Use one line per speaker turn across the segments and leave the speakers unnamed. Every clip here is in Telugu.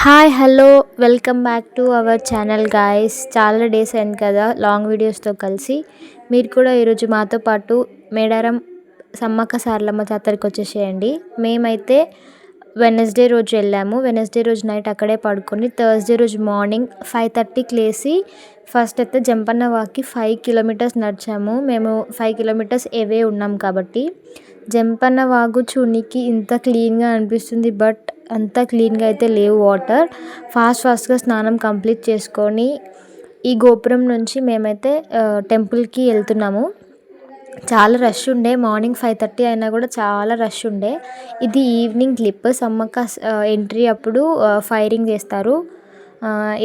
Hi hello welcome back to our channel guys. చాలా డేస్ అయింది కదా లాంగ్ వీడియోస్తో కలిసి. మీరు కూడా ఈరోజు మాతో పాటు మేడారం సమ్మక్క సారలమ్మ జాతరకి వచ్చేసేయండి. మేమైతే వెనస్డే రోజు వెళ్ళాము. వెనస్డే రోజు నైట్ అక్కడే పడుకొని థర్స్డే రోజు మార్నింగ్ 5:30కి లేచి ఫస్ట్ అయితే జంపన్న వాక్కి 5 కిలోమీటర్స్ నడిచాము. మేము 5 కిలోమీటర్స్ అవే ఉన్నాం కాబట్టి జంపన్న వాగు చూనికి ఇంత క్లీన్గా అనిపిస్తుంది, బట్ అంత క్లీన్గా అయితే లేవు వాటర్. ఫాస్ట్గా స్నానం కంప్లీట్ చేసుకొని ఈ గోపురం నుంచి మేమైతే టెంపుల్కి వెళ్తున్నాము. చాలా రష్ ఉండే, మార్నింగ్ 5:30 అయినా కూడా చాలా రష్ ఉండే. ఇది ఈవినింగ్ క్లిప్. సమ్మక్క ఎంట్రీ అప్పుడు ఫైరింగ్ చేస్తారు.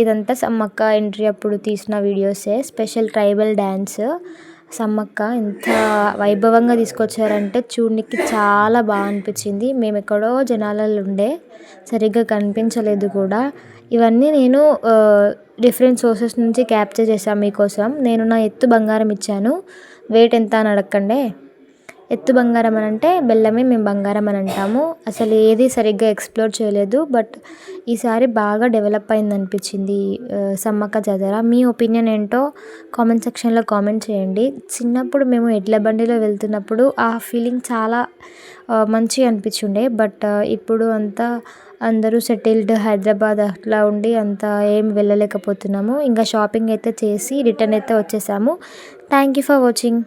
ఇదంతా సమ్మక్క ఎంట్రీ అప్పుడు తీసిన వీడియోసే. Special tribal dance. సమ్మక్క ఎంత వైభవంగా తీసుకొచ్చారంటే చూడడానికి చాలా బాగా అనిపించింది. మేము ఎక్కడో జనాలలో ఉండే, సరిగ్గా కనిపించలేదు కూడా. ఇవన్నీ నేను డిఫరెంట్ సోర్సెస్ నుంచి క్యాప్చర్ చేశాను మీకోసం. నేను నా ఎత్తు బంగారం ఇచ్చాను. వెయిట్ ఎంత అని అడగండి. ఎత్తు బంగారం అని అంటే బెల్లమే మేము బంగారం అని అంటాము. అసలు ఏది సరిగ్గా ఎక్స్ప్లోర్ చేయలేదు, బట్ ఈసారి బాగా డెవలప్ అయింది అనిపించింది సమ్మక్క జాతర. మీ ఒపీనియన్ ఏంటో కామెంట్ సెక్షన్లో కామెంట్ చేయండి. చిన్నప్పుడు మేము ఎడ్ల బండిలో వెళ్తున్నప్పుడు ఆ ఫీలింగ్ చాలా మంచిగా అనిపించుండే, బట్ ఇప్పుడు అంతా అందరూ సెటిల్డ్ హైదరాబాద్ అట్లా ఉండి అంతా ఏం వెళ్ళలేకపోతున్నాము. ఇంకా షాపింగ్ అయితే చేసి రిటర్న్ అయితే వచ్చేసాము. Thank you for watching.